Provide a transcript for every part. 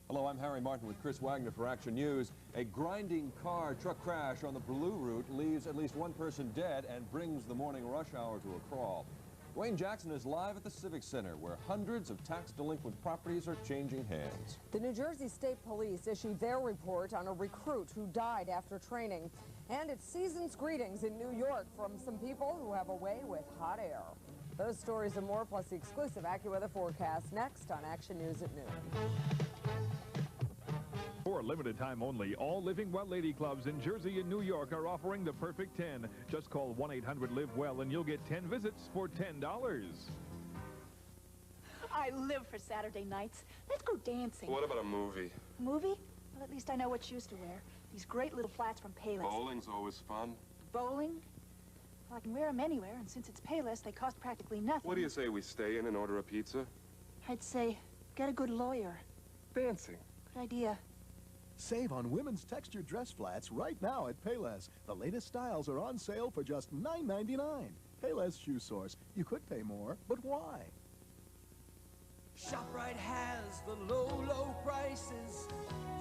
Hello, I'm Harry Martin with Chris Wagner for Action News. A grinding car-truck crash on the Blue Route leaves at least one person dead and brings the morning rush hour to a crawl. Dwayne Jackson is live at the Civic Center, where hundreds of tax-delinquent properties are changing hands. The New Jersey State Police issued their report on a recruit who died after training. And it's season's greetings in New York from some people who have a way with hot air. Those stories and more, plus the exclusive AccuWeather forecast, next on Action News at noon. For a limited time only, all Living Well Lady Clubs in Jersey and New York are offering the perfect 10. Just call 1-800-LIVE-WELL and you'll get 10 visits for $10. I live for Saturday nights. Let's go dancing. What about a movie? Movie? Well, at least I know what shoes to wear. These great little flats from Payless. Bowling's always fun. Bowling? Well, I can wear them anywhere, and since it's Payless, they cost practically nothing. What do you say we stay in and order a pizza? I'd say, get a good lawyer. Dancing. Good idea. Save on women's textured dress flats right now at Payless. The latest styles are on sale for just $9.99. Payless Shoe Source. You could pay more, but why? ShopRite has the low, low prices.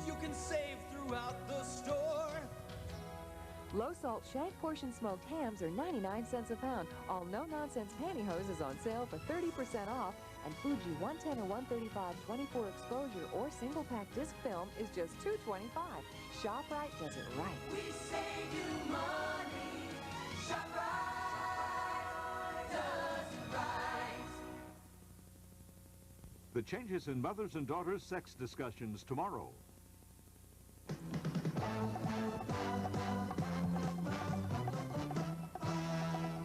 You can save throughout the store. Low-salt shank portion smoked hams are 99 cents a pound. All no-nonsense pantyhose is on sale for 30% off. And Fuji 110 or 135 24 exposure or single-pack disc film is just $2.25. ShopRite does it right. We save you money. ShopRite does it right. The changes in mothers and daughters' sex discussions tomorrow.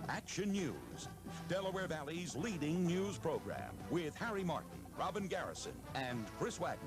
Action News, Delaware Valley's leading news program, with Harry Martin, Robin Garrison, and Chris Wagner.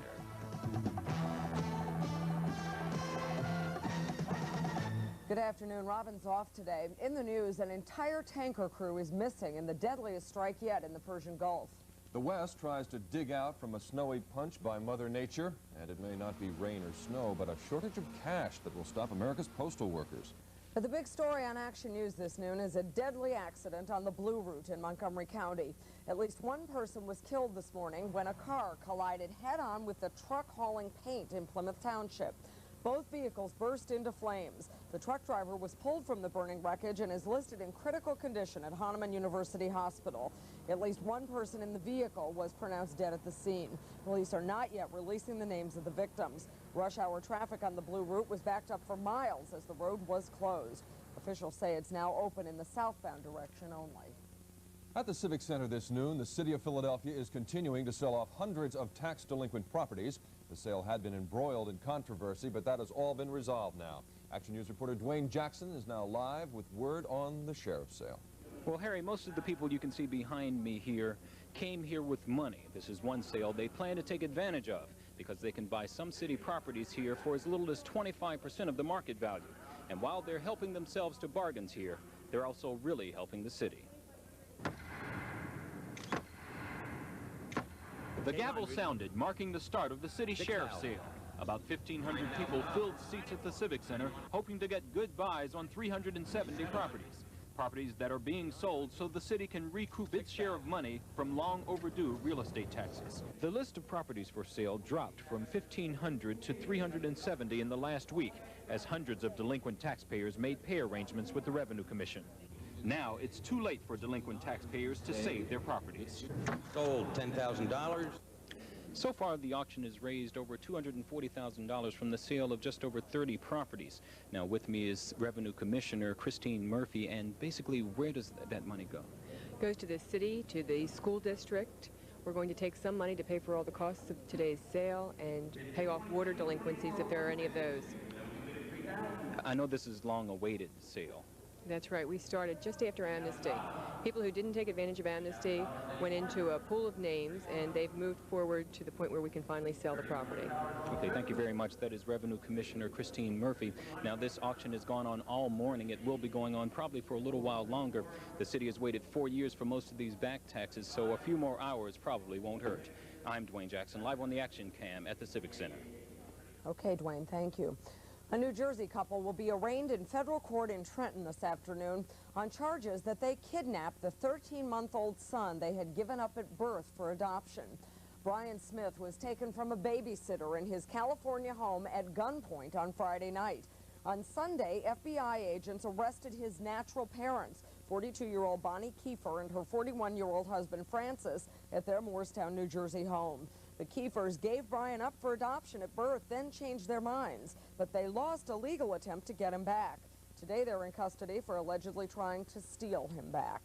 Good afternoon. Robin's off today. In the news, an entire tanker crew is missing in the deadliest strike yet in the Persian Gulf. The West tries to dig out from a snowy punch by Mother Nature, and it may not be rain or snow, but a shortage of cash that will stop America's postal workers. But the big story on Action News this noon is a deadly accident on the Blue Route in Montgomery County. At least one person was killed this morning when a car collided head-on with the truck hauling paint in Plymouth Township. Both vehicles burst into flames. The truck driver was pulled from the burning wreckage and is listed in critical condition at Hahnemann University Hospital. At least one person in the vehicle was pronounced dead at the scene. Police are not yet releasing the names of the victims. Rush hour traffic on the Blue Route was backed up for miles as the road was closed. Officials say it's now open in the southbound direction only. At the Civic Center this noon, the city of Philadelphia is continuing to sell off hundreds of tax-delinquent properties. The sale had been embroiled in controversy, but that has all been resolved now. Action News reporter Dwayne Jackson is now live with word on the sheriff's sale. Well, Harry, most of the people you can see behind me here came here with money. This is one sale they plan to take advantage of because they can buy some city properties here for as little as 25% of the market value. And while they're helping themselves to bargains here, they're also really helping the city. The gavel sounded, marking the start of the city sheriff's sale. About 1,500 people filled seats at the Civic Center, hoping to get good buys on 370 properties. Properties that are being sold so the city can recoup its share of money from long overdue real estate taxes. The list of properties for sale dropped from 1,500 to 370 in the last week as hundreds of delinquent taxpayers made pay arrangements with the Revenue Commission. Now it's too late for delinquent taxpayers to save their properties. Sold $10,000. So far, the auction has raised over $240,000 from the sale of just over 30 properties. Now, with me is Revenue Commissioner Christine Murphy, and basically, where does that money go? It goes to the city, to the school district. We're going to take some money to pay for all the costs of today's sale and pay off water delinquencies if there are any of those. I know this is long-awaited sale. That's right. We started just after amnesty. People who didn't take advantage of amnesty went into a pool of names, and they've moved forward to the point where we can finally sell the property. Okay, thank you very much. That is Revenue Commissioner Christine Murphy. Now, this auction has gone on all morning. It will be going on probably for a little while longer. The city has waited 4 years for most of these back taxes, so a few more hours probably won't hurt. I'm Dwayne Jackson, live on the Action Cam at the Civic Center. Okay, Dwayne, thank you. A New Jersey couple will be arraigned in federal court in Trenton this afternoon on charges that they kidnapped the 13-month-old son they had given up at birth for adoption. Brian Smith was taken from a babysitter in his California home at gunpoint on Friday night. On Sunday, FBI agents arrested his natural parents, 42-year-old Bonnie Kiefer and her 41-year-old husband Francis, at their Moorestown, New Jersey home. The Kiefers gave Brian up for adoption at birth, then changed their minds, but they lost a legal attempt to get him back. Today they're in custody for allegedly trying to steal him back.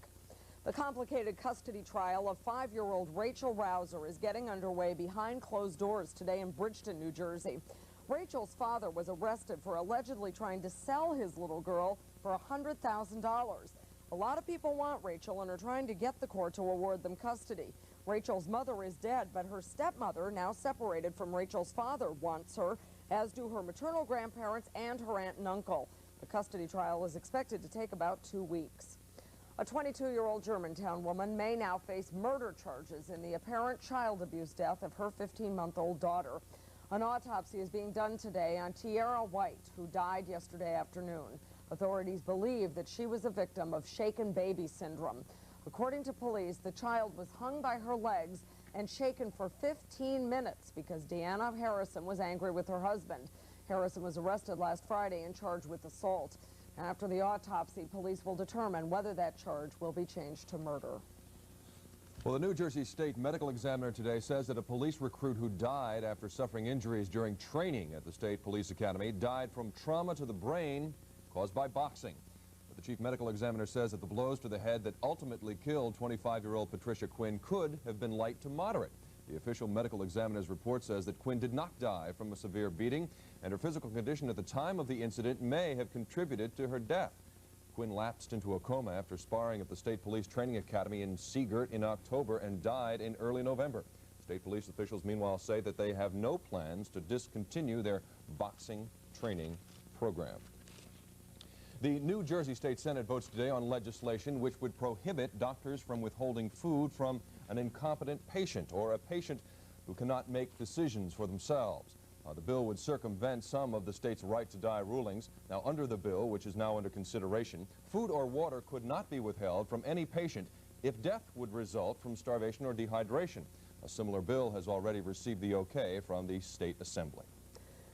The complicated custody trial of 5-year-old Rachel Rouser is getting underway behind closed doors today in Bridgeton, New Jersey. Rachel's father was arrested for allegedly trying to sell his little girl for $100,000. A lot of people want Rachel and are trying to get the court to award them custody. Rachel's mother is dead, but her stepmother, now separated from Rachel's father, wants her, as do her maternal grandparents and her aunt and uncle. The custody trial is expected to take about 2 weeks. A 22-year-old Germantown woman may now face murder charges in the apparent child abuse death of her 15-month-old daughter. An autopsy is being done today on Tierra White, who died yesterday afternoon. Authorities believe that she was a victim of shaken baby syndrome. According to police, the child was hung by her legs and shaken for 15 minutes because Deanna Harrison was angry with her husband. Harrison was arrested last Friday and charged with assault. After the autopsy, police will determine whether that charge will be changed to murder. Well, the New Jersey State Medical Examiner today says that a police recruit who died after suffering injuries during training at the State Police Academy died from trauma to the brain caused by boxing. But the Chief Medical Examiner says that the blows to the head that ultimately killed 25-year-old Patricia Quinn could have been light to moderate. The official medical examiner's report says that Quinn did not die from a severe beating, and her physical condition at the time of the incident may have contributed to her death. Quinn lapsed into a coma after sparring at the State Police Training Academy in Seagirt in October and died in early November. State police officials, meanwhile, say that they have no plans to discontinue their boxing training program. The New Jersey State Senate votes today on legislation which would prohibit doctors from withholding food from an incompetent patient or a patient who cannot make decisions for themselves. The bill would circumvent some of the state's right-to-die rulings. Now, under the bill, which is now under consideration, food or water could not be withheld from any patient if death would result from starvation or dehydration. A similar bill has already received the okay from the State Assembly.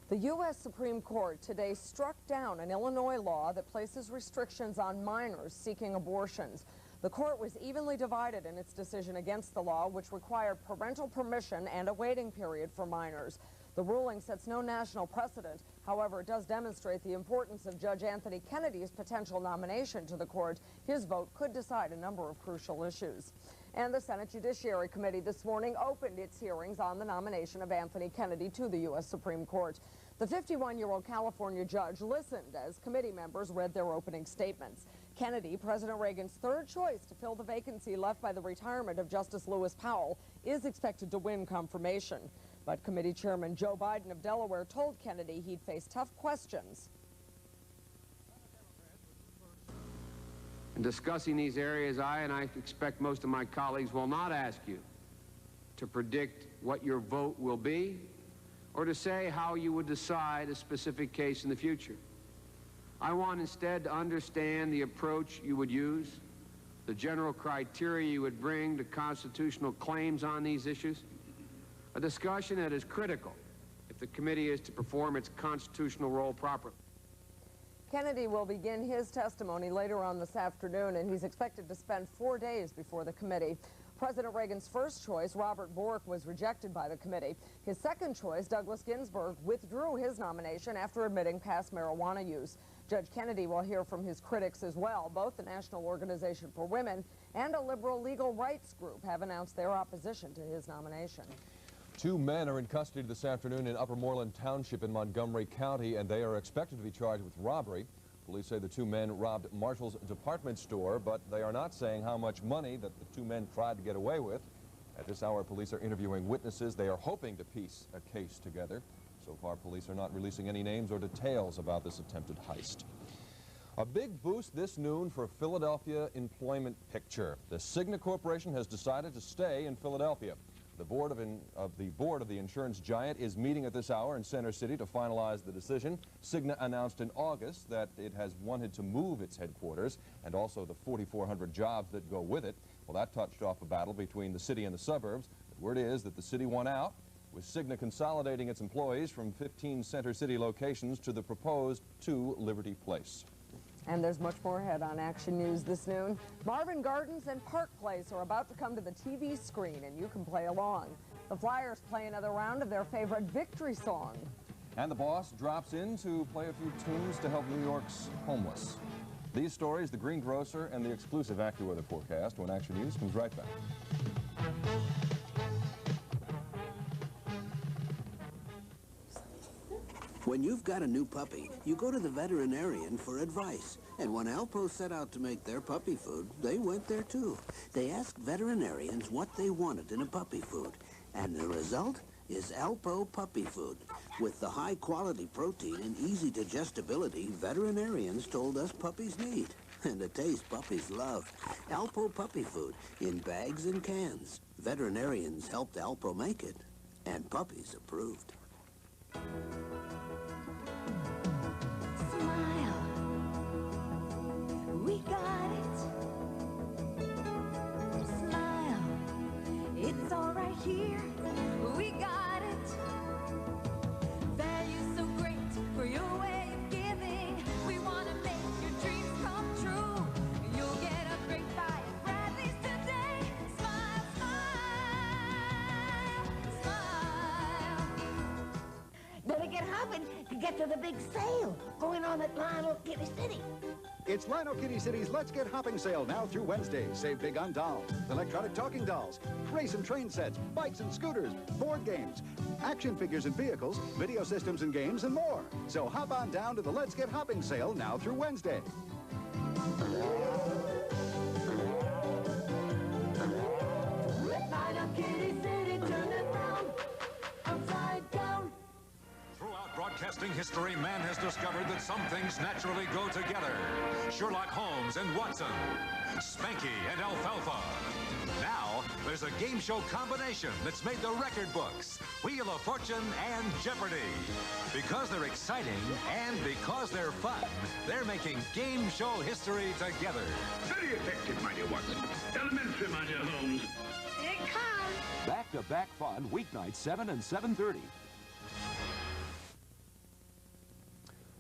The U.S. Supreme Court today struck down an Illinois law that places restrictions on minors seeking abortions. The court was evenly divided in its decision against the law, which required parental permission and a waiting period for minors. The ruling sets no national precedent. However, it does demonstrate the importance of Judge Anthony Kennedy's potential nomination to the court. His vote could decide a number of crucial issues. And the Senate Judiciary Committee this morning opened its hearings on the nomination of Anthony Kennedy to the U.S. Supreme Court. The 51-year-old California judge listened as committee members read their opening statements. Kennedy, President Reagan's third choice to fill the vacancy left by the retirement of Justice Lewis Powell, is expected to win confirmation. But Committee Chairman Joe Biden of Delaware told Kennedy he'd face tough questions. In discussing these areas, and I expect most of my colleagues, will not ask you to predict what your vote will be or to say how you would decide a specific case in the future. I want instead to understand the approach you would use, the general criteria you would bring to constitutional claims on these issues, a discussion that is critical if the committee is to perform its constitutional role properly. Kennedy will begin his testimony later on this afternoon, and he's expected to spend 4 days before the committee. President Reagan's first choice, Robert Bork, was rejected by the committee. His second choice, Douglas Ginsburg, withdrew his nomination after admitting past marijuana use. Judge Kennedy will hear from his critics as well. Both the National Organization for Women and a liberal legal rights group have announced their opposition to his nomination. 2 men are in custody this afternoon in Upper Moreland Township in Montgomery County, and they are expected to be charged with robbery. Police say the 2 men robbed Marshall's department store, but they are not saying how much money that the 2 men tried to get away with. At this hour, police are interviewing witnesses. They are hoping to piece a case together. So far, police are not releasing any names or details about this attempted heist. A big boost this noon for Philadelphia employment picture. The Cigna Corporation has decided to stay in Philadelphia. The board of the insurance giant is meeting at this hour in Center City to finalize the decision. Cigna announced in August that it has wanted to move its headquarters and also the 4,400 jobs that go with it. Well, that touched off a battle between the city and the suburbs. The word is that the city won out, with Cigna consolidating its employees from 15 Center City locations to the proposed 2 Liberty Place. And there's much more ahead on Action News this noon. Marvin Gardens and Park Place are about to come to the TV screen, and you can play along. The Flyers play another round of their favorite victory song. And the boss drops in to play a few tunes to help New York's homeless. These stories, the greengrocer, and the exclusive AccuWeather forecast when Action News comes right back. When you've got a new puppy, you go to the veterinarian for advice. And when Alpo set out to make their puppy food, they went there too. They asked veterinarians what they wanted in a puppy food. And the result is Alpo Puppy Food. With the high-quality protein and easy digestibility veterinarians told us puppies need. And a taste puppies love. Alpo Puppy Food in bags and cans. Veterinarians helped Alpo make it, and puppies approved. Smile. We got it. Smile. It's all right here. We got it. Value so great for your way of giving. We want to make your dreams come true. You'll get a great buy at Bradley's today. Smile, smile, smile. Better get hopping to get to the big sale going on at Lionel Kitty City. It's Lionel Kitty City's Let's Get Hopping sale now through Wednesday. Save big on dolls, electronic talking dolls, race and train sets, bikes and scooters, board games, action figures and vehicles, video systems and games, and more. So hop on down to the Let's Get Hopping sale now through Wednesday. Lionel Kitty City, turn it round, upside down. Throughout broadcasting history, man has discovered that some things naturally go together. Sherlock Holmes and Watson, Spanky and Alfalfa. Now, there's a game show combination that's made the record books, Wheel of Fortune and Jeopardy! Because they're exciting and because they're fun, they're making game show history together. Very effective, my dear Watson. Elementary, my dear Holmes. Here it comes. Back-to-back fun, weeknights 7 and 7:30.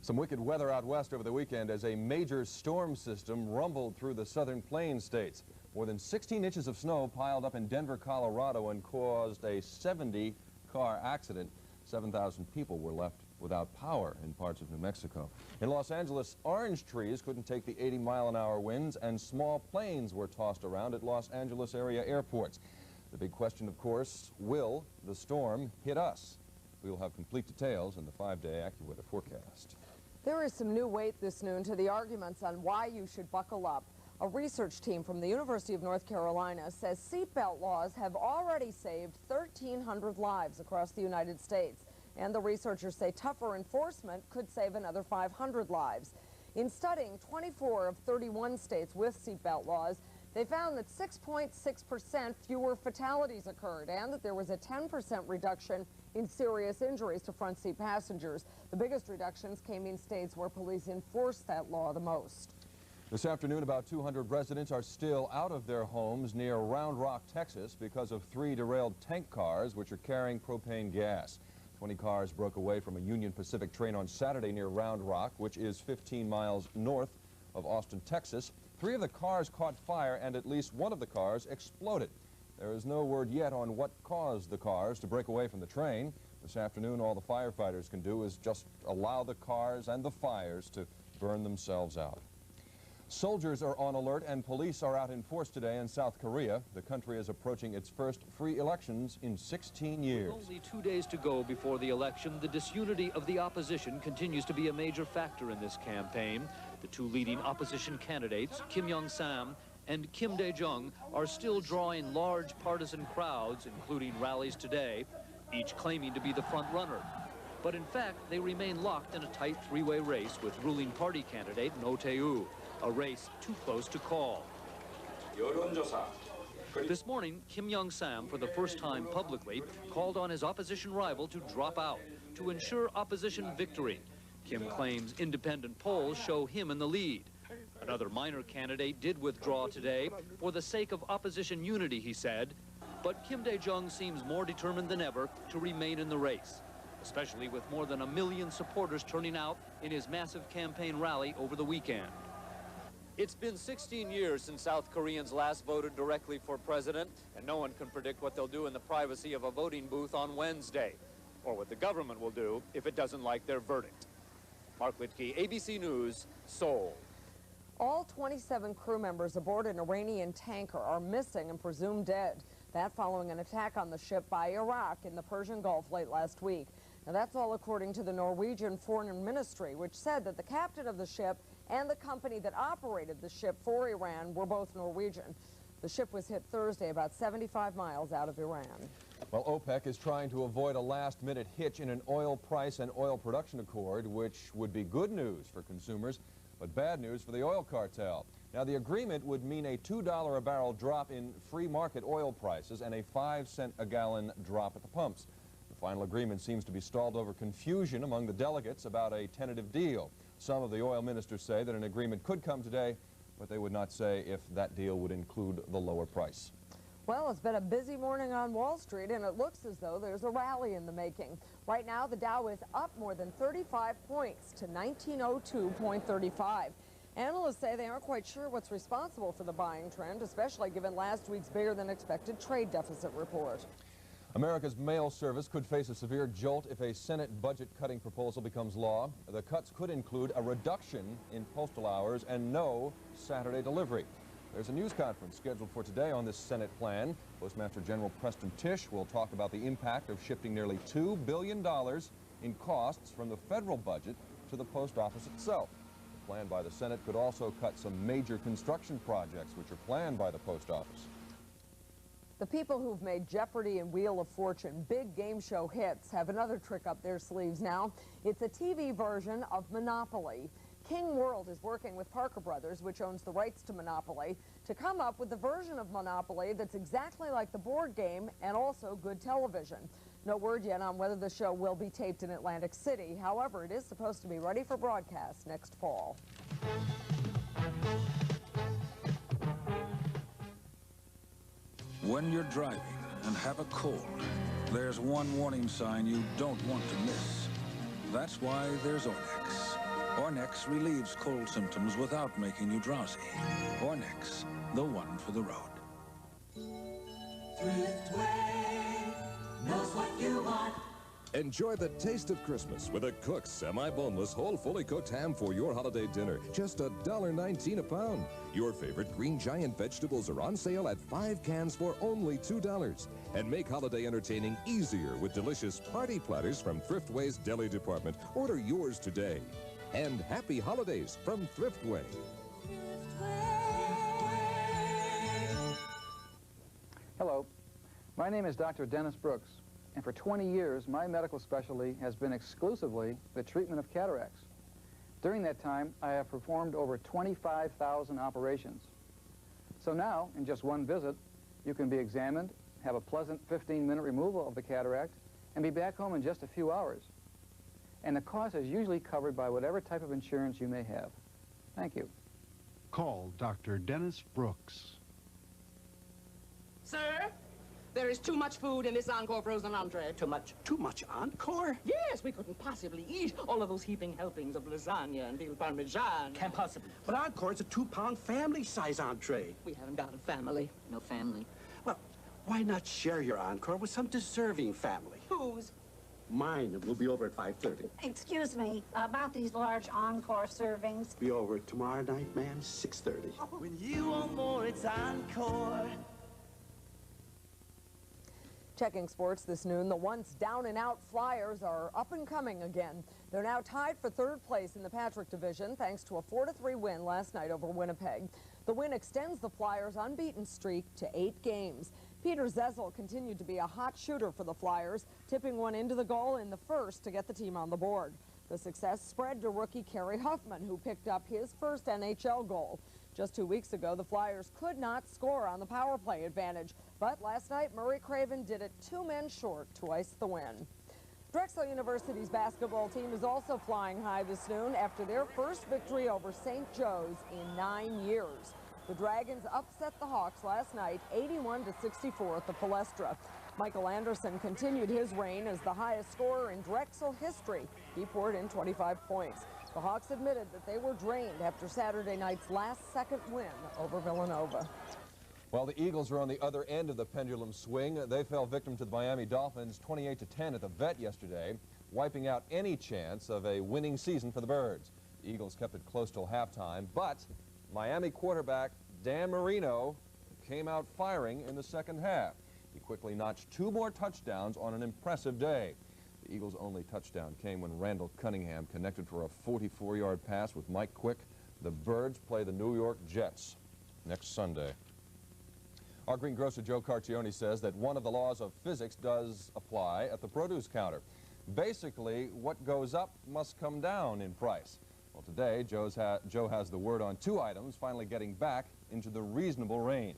Some wicked weather out west over the weekend as a major storm system rumbled through the southern plains states. More than 16 inches of snow piled up in Denver, Colorado, and caused a 70-car accident. 7,000 people were left without power in parts of New Mexico. In Los Angeles, orange trees couldn't take the 80-mile-an-hour winds, and small planes were tossed around at Los Angeles area airports. The big question, of course, will the storm hit us? We'll have complete details in the 5-day AccuWeather forecast. There is some new weight this noon to the arguments on why you should buckle up. A research team from the University of North Carolina says seatbelt laws have already saved 1,300 lives across the United States. And the researchers say tougher enforcement could save another 500 lives. In studying 24 of 31 states with seatbelt laws, they found that 6.6% fewer fatalities occurred and that there was a 10% reduction in serious injuries to front seat passengers. The biggest reductions came in states where police enforced that law the most. This afternoon, about 200 residents are still out of their homes near Round Rock, Texas, because of 3 derailed tank cars which are carrying propane gas. 20 cars broke away from a Union Pacific train on Saturday near Round Rock, which is 15 miles north of Austin, Texas. 3 of the cars caught fire, and at least one of the cars exploded. There is no word yet on what caused the cars to break away from the train. This afternoon, all the firefighters can do is just allow the cars and the fires to burn themselves out. Soldiers are on alert and police are out in force today in South Korea. The country is approaching its first free elections in 16 years. With only 2 days to go before the election, the disunity of the opposition continues to be a major factor in this campaign. The 2 leading opposition candidates, Kim Young-sam and Kim Dae-jung, are still drawing large partisan crowds, including rallies today, each claiming to be the front runner. But in fact, they remain locked in a tight 3-way race with ruling party candidate No Tae-woo, a race too close to call. This morning, Kim Young-sam, for the first time publicly, called on his opposition rival to drop out to ensure opposition victory. Kim claims independent polls show him in the lead. Another minor candidate did withdraw today for the sake of opposition unity, he said. But Kim Dae-jung seems more determined than ever to remain in the race, especially with more than 1 million supporters turning out in his massive campaign rally over the weekend. It's been 16 years since South Koreans last voted directly for president, and no one can predict what they'll do in the privacy of a voting booth on Wednesday, or what the government will do if it doesn't like their verdict. Mark Littke, ABC News, Seoul. All 27 crew members aboard an Iranian tanker are missing and presumed dead. That following an attack on the ship by Iraq in the Persian Gulf late last week. Now that's all according to the Norwegian Foreign Ministry, which said that the captain of the ship and the company that operated the ship for Iran were both Norwegian. The ship was hit Thursday about 75 miles out of Iran. Well, OPEC is trying to avoid a last-minute hitch in an oil price and oil production accord, which would be good news for consumers, but bad news for the oil cartel. Now, the agreement would mean a $2 a barrel drop in free market oil prices and a 5-cent a gallon drop at the pumps. The final agreement seems to be stalled over confusion among the delegates about a tentative deal. Some of the oil ministers say that an agreement could come today, but they would not say if that deal would include the lower price. Well, it's been a busy morning on Wall Street, and it looks as though there's a rally in the making. Right now, the Dow is up more than 35 points to 1902.35. Analysts say they aren't quite sure what's responsible for the buying trend, especially given last week's bigger-than-expected trade deficit report. America's mail service could face a severe jolt if a Senate budget-cutting proposal becomes law. The cuts could include a reduction in postal hours and no Saturday delivery. There's a news conference scheduled for today on this Senate plan. Postmaster General Preston Tisch will talk about the impact of shifting nearly $2 billion in costs from the federal budget to the post office itself. The plan by the Senate could also cut some major construction projects which are planned by the post office. The people who've made Jeopardy and Wheel of Fortune big game show hits have another trick up their sleeves now. It's a TV version of Monopoly. King World is working with Parker Brothers, which owns the rights to Monopoly, to come up with a version of Monopoly that's exactly like the board game and also good television. No word yet on whether the show will be taped in Atlantic City. However, it is supposed to be ready for broadcast next fall. When you're driving and have a cold, there's one warning sign you don't want to miss. That's why there's Ornex. Ornex relieves cold symptoms without making you drowsy. Ornex, the one for the road. Thriftway knows what you want. Enjoy the taste of Christmas with a Cook's semi-boneless whole fully cooked ham for your holiday dinner. Just $1.19 a pound. Your favorite Green Giant vegetables are on sale at 5 cans for only $2. And make holiday entertaining easier with delicious party platters from Thriftway's deli department. Order yours today. And happy holidays from Thriftway. Hello, my name is Dr. Dennis Brooks, and for 20 years my medical specialty has been exclusively the treatment of cataracts. During that time, I have performed over 25,000 operations. So now, in just one visit, you can be examined, have a pleasant 15-minute removal of the cataract, and be back home in just a few hours. And the cost is usually covered by whatever type of insurance you may have. Thank you. Call Dr. Dennis Brooks. Sir, there is too much food in this Encore frozen entree. Too much? Too much Encore? Yes, we couldn't possibly eat all of those heaping helpings of lasagna and veal parmesan. Can't possibly. But Encore is a 2-pound family-size entree. We haven't got a family. No family. Well, why not share your Encore with some deserving family? Whose? Mine will be over at 5:30. Excuse me, about these large Encore servings. Be over tomorrow night, ma'am, 6:30. When you want more, it's Encore. Checking sports this noon, the once down-and-out Flyers are up and coming again. They're now tied for third place in the Patrick Division thanks to a 4-3 win last night over Winnipeg. The win extends the Flyers' unbeaten streak to 8 games. Peter Zezel continued to be a hot shooter for the Flyers, tipping one into the goal in the first to get the team on the board. The success spread to rookie Kerry Huffman, who picked up his first NHL goal. Just 2 weeks ago, the Flyers could not score on the power play advantage, but last night Murray Craven did it 2 men short to ice the win. Drexel University's basketball team is also flying high this noon after their first victory over St. Joe's in 9 years. The Dragons upset the Hawks last night, 81-64 at the Palestra. Michael Anderson continued his reign as the highest scorer in Drexel history. He poured in 25 points. The Hawks admitted that they were drained after Saturday night's last-second win over Villanova. Well, the Eagles are on the other end of the pendulum swing. They fell victim to the Miami Dolphins 28-10 at the Vet yesterday, wiping out any chance of a winning season for the Birds. The Eagles kept it close till halftime, but Miami quarterback Dan Marino came out firing in the second half. He quickly notched 2 more touchdowns on an impressive day. The Eagles' only touchdown came when Randall Cunningham connected for a 44-yard pass with Mike Quick. The Birds play the New York Jets next Sunday. Our greengrocer Joe Carcione says that one of the laws of physics does apply at the produce counter. Basically, what goes up must come down in price. Well, today, Joe has the word on 2 items finally getting back into the reasonable range.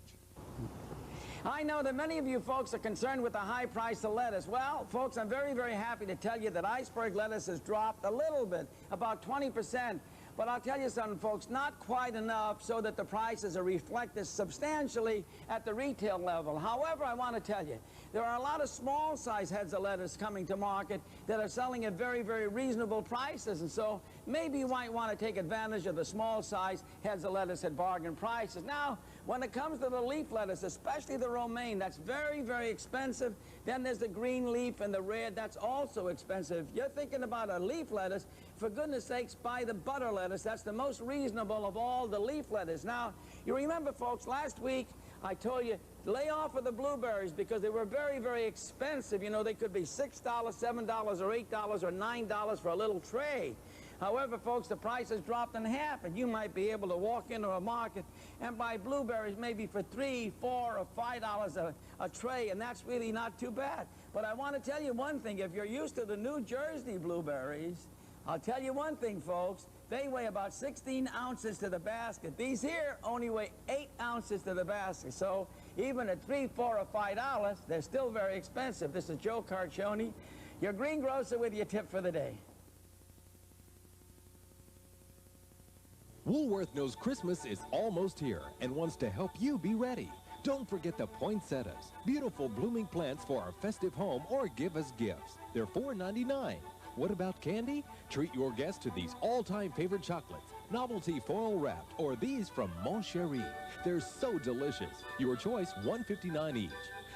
I know that many of you folks are concerned with the high price of lettuce. Well, folks, I'm very, very happy to tell you that iceberg lettuce has dropped a little bit, about 20%. But I'll tell you something, folks, not quite enough so that the prices are reflected substantially at the retail level. However, I want to tell you, there are a lot of small-size heads of lettuce coming to market that are selling at very, very reasonable prices. And so maybe you might want to take advantage of the small-size heads of lettuce at bargain prices. Now, when it comes to the leaf lettuce, especially the romaine, that's very, very expensive. Then there's the green leaf and the red. That's also expensive. If you're thinking about a leaf lettuce, for goodness sakes, buy the butter lettuce. That's the most reasonable of all the leaf lettuce. Now, you remember, folks, last week I told you, lay off of the blueberries because they were very, very expensive. You know, they could be $6, $7, or $8, or $9 for a little tray. However, folks, the price has dropped in half, and you might be able to walk into a market and buy blueberries maybe for $3, $4, or $5 a tray, and that's really not too bad. But I want to tell you one thing. If you're used to the New Jersey blueberries, I'll tell you one thing, folks. They weigh about 16 ounces to the basket. These here only weigh 8 ounces to the basket. So even at $3, $4, or $5, they're still very expensive. This is Joe Carcione, your greengrocer, with your tip for the day. Woolworth knows Christmas is almost here and wants to help you be ready. Don't forget the poinsettias, beautiful blooming plants for our festive home, or give us gifts. They're $4.99. What about candy? Treat your guests to these all-time favorite chocolates, novelty foil wrapped, or these from Mon Cherie. They're so delicious. Your choice, $1.59 each.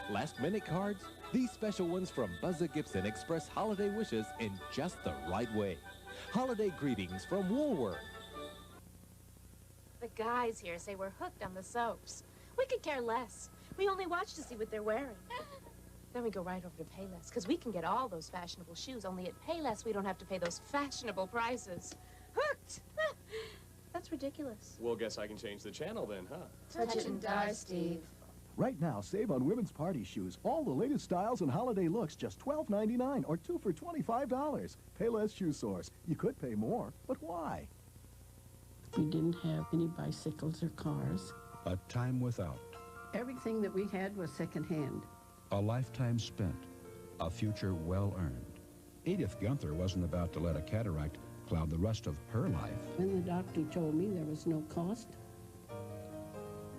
Last-minute cards? These special ones from Buzza Gibson express holiday wishes in just the right way. Holiday greetings from Woolworth. The guys here say we're hooked on the soaps. We could care less. We only watch to see what they're wearing. Then we go right over to Payless, because we can get all those fashionable shoes, only at Payless we don't have to pay those fashionable prices. Hooked! That's ridiculous. Well, guess I can change the channel then, huh? Touch it and die, Steve. Right now, save on women's party shoes. All the latest styles and holiday looks, just $12.99 or 2 for $25. Payless Shoe Source. You could pay more, but why? We didn't have any bicycles or cars. A time without. Everything that we had was secondhand. A lifetime spent. A future well-earned. Edith Gunther wasn't about to let a cataract cloud the rest of her life. When the doctor told me there was no cost,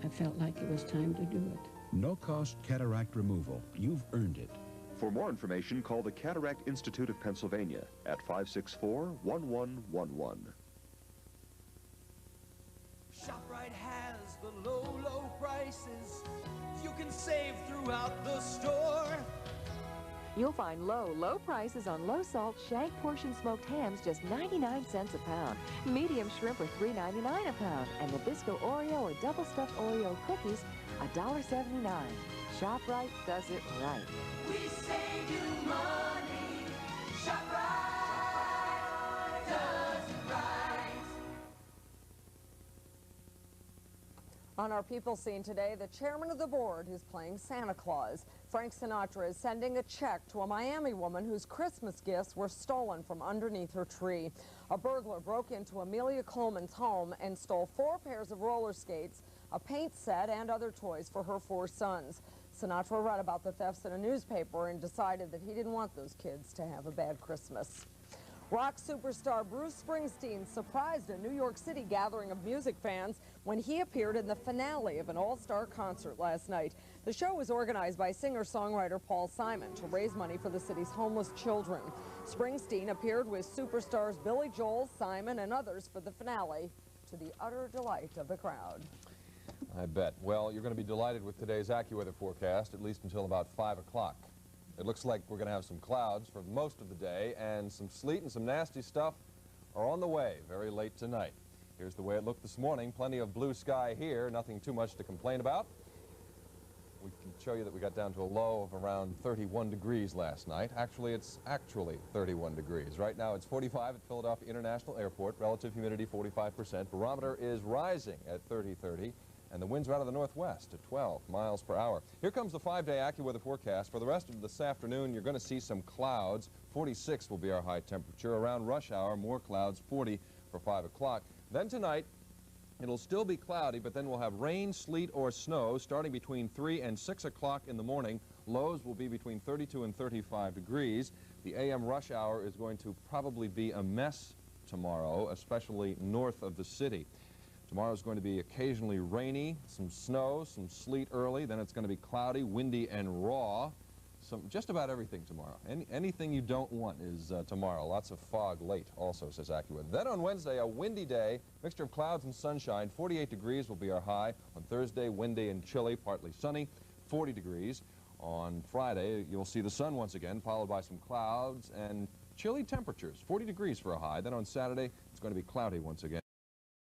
I felt like it was time to do it. No-cost cataract removal. You've earned it. For more information, call the Cataract Institute of Pennsylvania at 564-1111. ShopRite has the low, low prices. You can save throughout the store. You'll find low, low prices on low-salt shank portion smoked hams, just 99 cents a pound. Medium shrimp are $3.99 a pound. And Nabisco Oreo or double-stuffed Oreo cookies, $1.79. ShopRite does it right. We save you money. ShopRite does it right. On our People Scene today, the chairman of the board who's playing Santa Claus. Frank Sinatra is sending a check to a Miami woman whose Christmas gifts were stolen from underneath her tree. A burglar broke into Amelia Coleman's home and stole 4 pairs of roller skates, a paint set, and other toys for her 4 sons. Sinatra read about the thefts in a newspaper and decided that he didn't want those kids to have a bad Christmas. Rock superstar Bruce Springsteen surprised a New York City gathering of music fans when he appeared in the finale of an all-star concert last night. The show was organized by singer-songwriter Paul Simon to raise money for the city's homeless children. Springsteen appeared with superstars Billy Joel, Simon, and others for the finale, to the utter delight of the crowd. I bet. Well, you're going to be delighted with today's AccuWeather forecast, at least until about 5 o'clock. It looks like we're going to have some clouds for most of the day, and some sleet and some nasty stuff are on the way very late tonight. Here's the way it looked this morning. Plenty of blue sky here, nothing too much to complain about. We can show you that we got down to a low of around 31 degrees last night. Actually, it's 31 degrees. Right now, it's 45 at Philadelphia International Airport. Relative humidity, 45%. Barometer is rising at 30. And the winds are out of the northwest at 12 miles per hour. Here comes the 5-day AccuWeather forecast. For the rest of this afternoon, you're going to see some clouds. 46 will be our high temperature. Around rush hour, more clouds, 40 for 5 o'clock. Then tonight, it'll still be cloudy, but then we'll have rain, sleet, or snow starting between 3 and 6 o'clock in the morning. Lows will be between 32 and 35 degrees. The AM rush hour is going to probably be a mess tomorrow, especially north of the city. Tomorrow's going to be occasionally rainy, some snow, some sleet early. Then it's going to be cloudy, windy, and raw. Just about everything tomorrow. Anything you don't want is tomorrow. Lots of fog late also, says AccuWeather. Then on Wednesday, a windy day, mixture of clouds and sunshine. 48 degrees will be our high. On Thursday, windy and chilly, partly sunny, 40 degrees. On Friday, you'll see the sun once again, followed by some clouds and chilly temperatures, 40 degrees for a high. Then on Saturday, it's going to be cloudy once again.